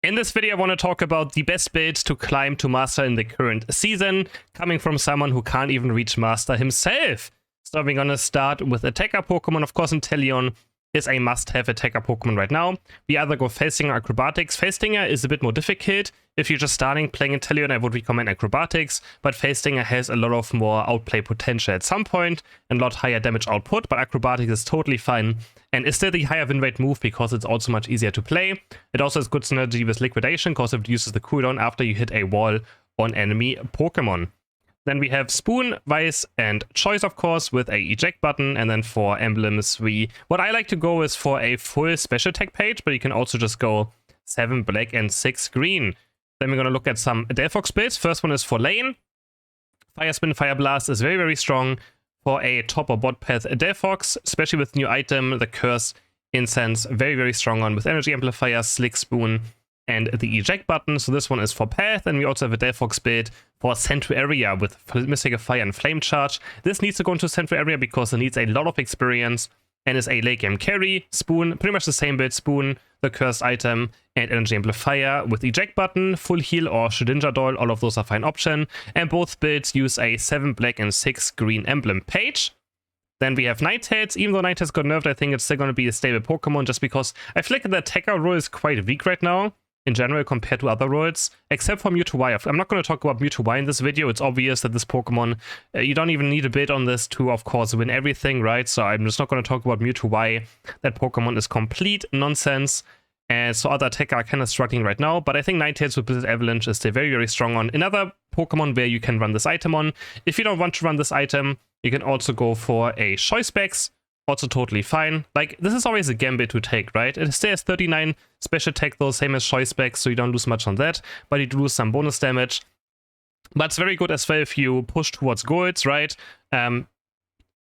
In this video, I want to talk about the best builds to climb to Master in the current season, coming from someone who can't even reach Master himself. So we're going to start with Attacker Pokemon. Of course, Inteleon is a must-have Attacker Pokemon right now. We either go Face-Stinger or Acrobatics. Face-Stinger is a bit more difficult. If you're just starting playing Inteleon, I would recommend Acrobatics, but Face-Stinger has a lot of more outplay potential at some point and a lot higher damage output, but Acrobatics is totally fine and is still the higher win rate move because it's also much easier to play. It also has good synergy with Liquidation because it reduces the cooldown after you hit a wall on enemy Pokemon. Then we have Spoon, Vice, and Choice, of course, with a eject button. And then for emblems, what I like to go is for a full special attack page, but you can also just go 7 black and 6 green. Then we're going to look at some Delphox builds. First one is for lane. Fire Spin, Fire Blast is very, very strong for a top or bot path Delphox, especially with new item, the Curse Incense, very, very strong on with Energy Amplifier, Slick Spoon, and the eject button. So this one is for path, and we also have a Delphox build for central area with Mystic Fire and Flame Charge. This needs to go into central area because it needs a lot of experience and is a late game carry. Spoon, pretty much the same build. Spoon, the cursed item, and Energy Amplifier with eject button, full heal or Shedinja Doll, all of those are fine option. And both builds use a 7 black and 6 green emblem page. Then we have Ninetales. Even though Ninetales got nerfed, I think it's still going to be a stable Pokemon just because I feel like the attacker role is quite weak right now in general compared to other roles, except for Mewtwo-Y. I'm not going to talk about Mewtwo-Y in this video. It's obvious that this Pokemon, you don't even need a build on this to, of course, win everything, right? So I'm just not going to talk about Mewtwo-Y. That Pokemon is complete nonsense. And so other attacker are kind of struggling right now, but I think Ninetales with Blizzard Avalanche is still very, very strong on. Another Pokemon where you can run this item on. If you don't want to run this item, you can also go for a Choice Specs. Also totally fine. Like, this is always a gambit to take, right? It still has 39 special attack though, same as Choice Specs, so you don't lose much on that, but you do lose some bonus damage. But it's very good as well if you push towards goals, right? AoE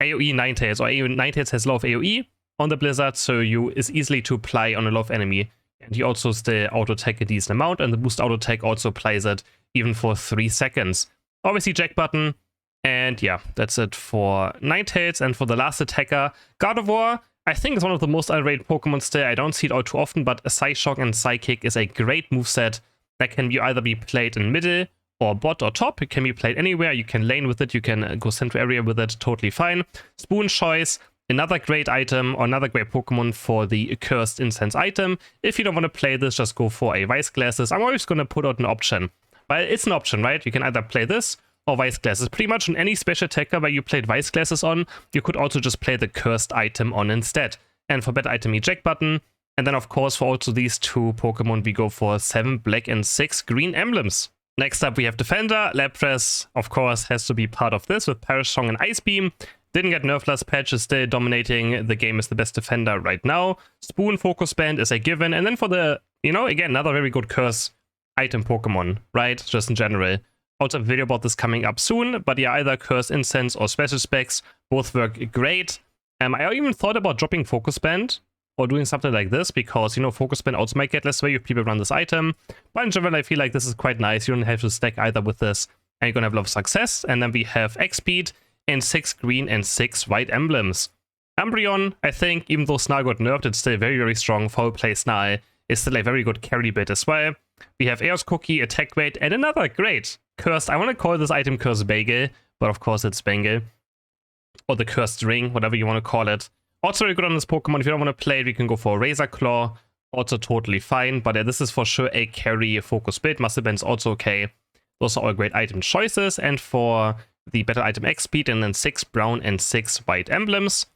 Ninetales, or Ninetales has a lot of AoE on the Blizzard, so is easily to apply on a lot of enemy. And you also still auto-attack a decent amount, and the boost auto-attack also applies it even for 3 seconds. Obviously, eject button. And yeah, that's it for Ninetales. And for the last attacker, Gardevoir, I think is one of the most underrated Pokemon still. I don't see it all too often, but Psyshock and Psychic is a great moveset that can either be played in middle or bot or top. It can be played anywhere. You can lane with it. You can go central area with it. Totally fine. Spoon Choice, another great item or another great Pokemon for the Cursed Incense item. If you don't want to play this, just go for a Vice Glasses. I'm always going to put out an option. But it's an option, right? You can either play this or Vice Glasses. Pretty much on any special attacker where you played Vice Glasses on, you could also just play the cursed item on instead. And for better item, eject button. And then of course for also these two Pokemon, we go for 7 black and 6 green emblems. Next up we have Defender. Lapras, of course, has to be part of this with Perish Song and Ice Beam. Didn't get nerfed last patch, is still dominating the game as the best defender right now. Spoon Focus Band is a given. And then for the, again, another very good curse item Pokemon, right? Just in general. Also a video about this coming up soon, but yeah, either Curse Incense or Special Specs, both work great. I even thought about dropping Focus Band or doing something like this because, Focus Band also might get less value if people run this item. But in general, I feel like this is quite nice. You don't have to stack either with this, and you're going to have a lot of success. And then we have X-Speed and 6 green and 6 white emblems. Umbreon, I think, even though Snarl got nerfed, it's still very, very strong. Foul Play Snarl is still a very good carry bit as well. We have Eos Cookie, Attack Weight, and another great Cursed. I want to call this item Cursed Bagel, but of course it's Bengal. Or the Cursed Ring, whatever you want to call it. Also very good on this Pokemon. If you don't want to play it, we can go for Razor Claw. Also totally fine, but yeah, this is for sure a carry focus build. Muscle Band's also okay. Those are all great item choices. And for the better item X-Speed, and then 6 brown and 6 white emblems.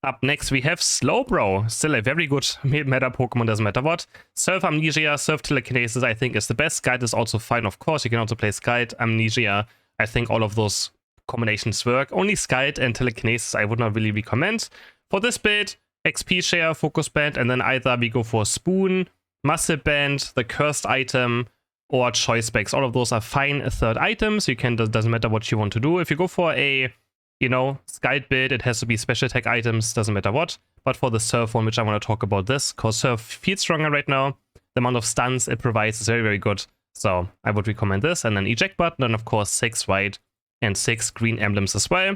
Up next, we have Slowbro. Still a very good meta Pokemon, doesn't matter what. Surf Amnesia, Surf Telekinesis, I think is the best. Guide is also fine, of course. You can also play Skite, Amnesia. I think all of those combinations work. Only Skite and Telekinesis I would not really recommend. For this build, XP Share, Focus Band, and then either we go for Spoon, Muscle Band, the Cursed item, or Choice Specs. All of those are fine third items. You can, doesn't matter what you want to do. If you go for a Skite build, it has to be special attack items, doesn't matter what. But for the Surf one, which I want to talk about this, because Surf feels stronger right now. The amount of stuns it provides is very, very good. So I would recommend this. And then eject button, and of course 6 white and 6 green emblems as well.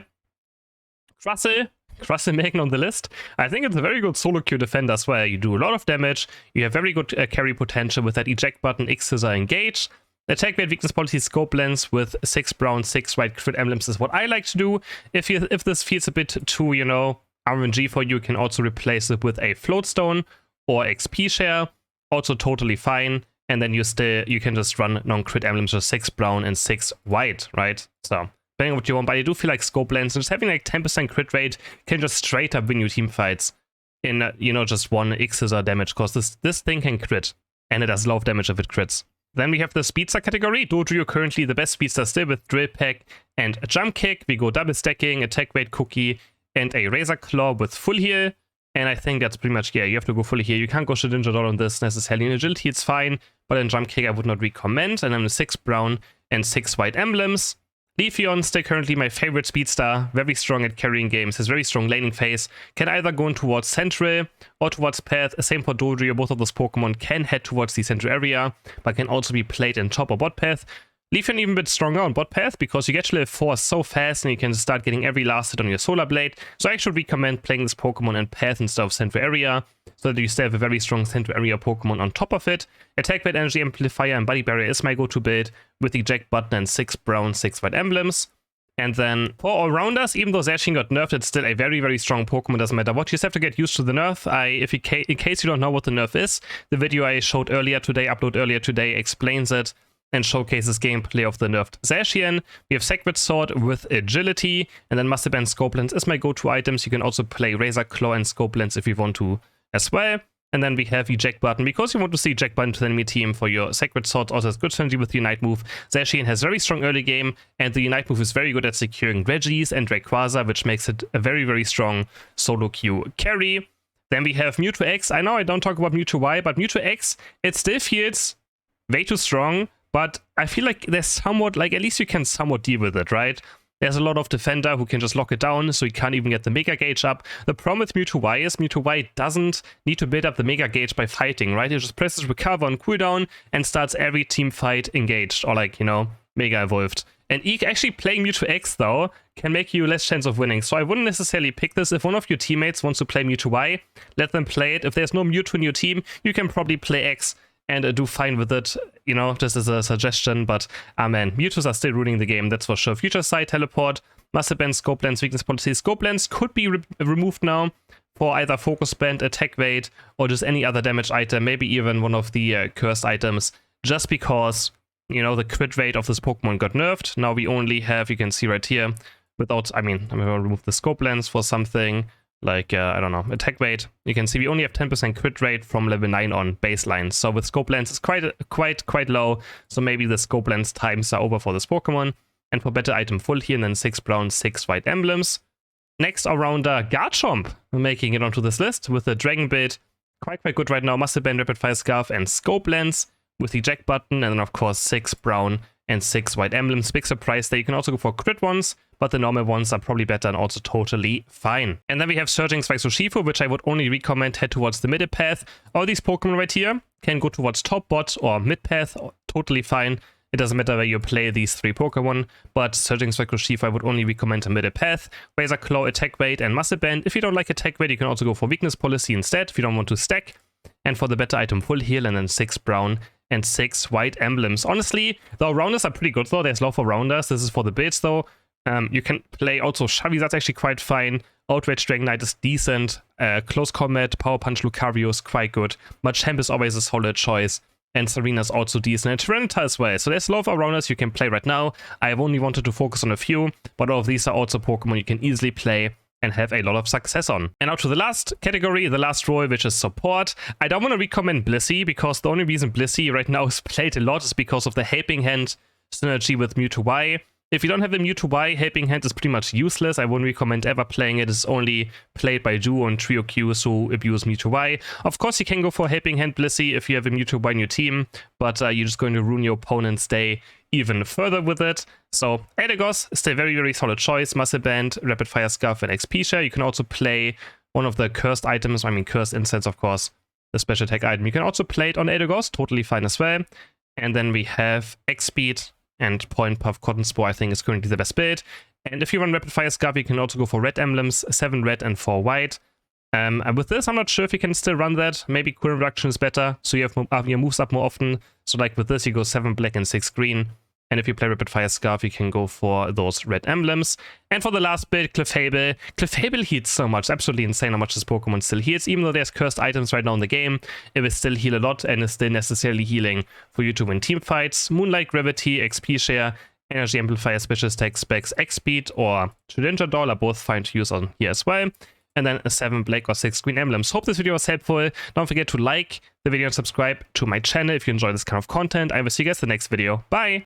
Trussel, Making on the list. I think it's a very good solo queue defender as well. You do a lot of damage, you have very good carry potential with that eject button, X scissor, engage. Attack weight, weakness policy, scope lens with 6 brown, 6 white crit emblems is what I like to do. If this feels a bit too, you know, RNG for you, can also replace it with a floatstone or XP share. Also totally fine. And then you can just run non-crit emblems with 6 brown and 6 white, right? So depending on what you want, but I do feel like scope lens and just having like 10% crit rate can just straight up win you team fights in, you know, just 1 X scissor damage, because this thing can crit, and it does a lot of damage if it crits. Then we have the speedster category. Dodrio currently the best speedster still with drill pack and a jump kick. We go double stacking, attack weight, cookie, and a razor claw with full heal. And I think that's pretty much, yeah, you have to go fully heal. You can't go Shedinja Doll on this necessarily. In agility, it's fine, but in jump kick, I would not recommend. And then the 6 brown and 6 white emblems. Leafeon, still currently my favorite speedster, very strong at carrying games, has very strong laning phase, can either go in towards central or towards path. Same for Dodrio, both of those Pokemon can head towards the central area, but can also be played in top or bot path. Leafeon even a bit stronger on bot path, because you get to level 4 so fast and you can start getting every last hit on your Solar Blade. So I should recommend playing this Pokemon in path instead of central area, so that you still have a very strong central area Pokemon on top of it. Attack weight, energy amplifier, and body barrier is my go-to build, with eject button and 6 brown, 6 white emblems. And then for all-rounders, even though Zacian got nerfed, it's still a very, very strong Pokemon, doesn't matter what. You just have to get used to the nerf. In case you don't know what the nerf is, the video I showed earlier today, explains it and showcases gameplay of the nerfed Zacian. We have Sacred Sword with agility, and then Massive and Scope Lens is my go-to items. You can also play Razor Claw and Scope Lens if you want to as well. And then we have Eject Button, because you want to see Eject Button to the enemy team for your Sacred Sword. Also has good synergy with the Unite move. Zacian has very strong early game, and the Unite move is very good at securing Regis and Rayquaza, which makes it a very, very strong solo queue carry. Then we have Mewtwo X. I know I don't talk about Mewtwo Y, but Mewtwo X, it still feels way too strong, but I feel like there's somewhat, like, at least you can somewhat deal with it, right? There's a lot of defender who can just lock it down, so you can't even get the Mega Gauge up. The problem with Mewtwo Y is Mewtwo Y doesn't need to build up the Mega Gauge by fighting, right? It just presses recover on cooldown and starts every team fight engaged, or like, you know, Mega Evolved. And actually playing Mewtwo X, though, can make you less chance of winning. So I wouldn't necessarily pick this. If one of your teammates wants to play Mewtwo Y, let them play it. If there's no Mewtwo in your team, you can probably play X and do fine with it, you know, just as a suggestion. But, man, Mewtwo's are still ruining the game, that's for sure. Future Sight, Teleport, Massive Band, Scope Lens, Weakness Policy. Scope Lens could be removed now for either Focus Band, Attack Weight, or just any other damage item, maybe even one of the cursed items, just because, you know, the crit rate of this Pokemon got nerfed. Now we only have, you can see right here, without, I mean, I'm going to remove the Scope Lens for something like, I don't know, attack weight. You can see we only have 10% crit rate from level 9 on baseline. So with Scope Lens, it's quite low. So maybe the Scope Lens times are over for this Pokemon. And for better item full here, and then 6 brown, 6 white emblems. Next all-rounder, Garchomp, making it onto this list with the Dragon build. Quite good right now. Massive Band, Rapid Fire Scarf, and Scope Lens with the Eject Button. And then, of course, 6 brown and 6 white emblems. Big surprise there. You can also go for crit ones, but the normal ones are probably better and also totally fine. And then we have Surging Spike Sushifu, which I would only recommend head towards the middle path. All these Pokemon right here can go towards top bot or mid path, totally fine. It doesn't matter where you play these 3 Pokemon, but Surging Spike Sushifu I would only recommend a middle path. Razor Claw, Attack Weight, and Massive Band. If you don't like Attack Weight, you can also go for Weakness Policy instead, if you don't want to stack. And for the better item, Full Heal, and then 6 brown and 6 white emblems. Honestly, the all-rounders are pretty good though. There's love for rounders. This is for the builds though. You can play also Charizard's actually quite fine. Outrage Dragonite is decent. Close Combat, Power Punch Lucario is quite good. Machamp is always a solid choice. And Serena's also decent. And Tyranitar as well. So there's a lot of all-rounders you can play right now. I have only wanted to focus on a few, but all of these are also Pokemon you can easily play and have a lot of success on. And now to the last category, the last role, which is support. I don't want to recommend Blissey, because the only reason Blissey right now is played a lot is because of the Helping Hand synergy with Mewtwo Y. If you don't have a Mewtwo Y, Helping Hand is pretty much useless. I wouldn't recommend ever playing it. It's only played by duo and trio queues who abuse Mewtwo Y. Of course, you can go for Helping Hand Blissey if you have a Mewtwo Y in your team, but you're just going to ruin your opponent's day even further with it. So Eldegoss is still a very, very solid choice. Massive Band, Rapid Fire Scarf, and XP Share. You can also play one of the cursed items, I mean cursed incense, of course, the special attack item. You can also play it on Eldegoss, totally fine as well. And then we have X-Speed and Point Puff Cotton Spore, I think, is currently the best build. And if you run Rapid Fire Scarf, you can also go for red emblems, 7 red and 4 white. And with this, I'm not sure if you can still run that. Maybe cooldown reduction is better, so you have your moves up more often. So like with this, you go 7 black and 6 green. And if you play Rapid Fire Scarf, you can go for those red emblems. And for the last build, Clefable. Clefable heals so much. Absolutely insane how much this Pokemon still heals. Even though there's cursed items right now in the game, it will still heal a lot and is still necessarily healing for you to win team fights. Moonlight, Gravity, XP Share, Energy Amplifier, Special Attack, Specs, X Speed, or Shedinja Doll are both fine to use on here as well. And then a 7 black or 6 green emblems. Hope this video was helpful. Don't forget to like the video and subscribe to my channel if you enjoy this kind of content. I will see you guys in the next video. Bye!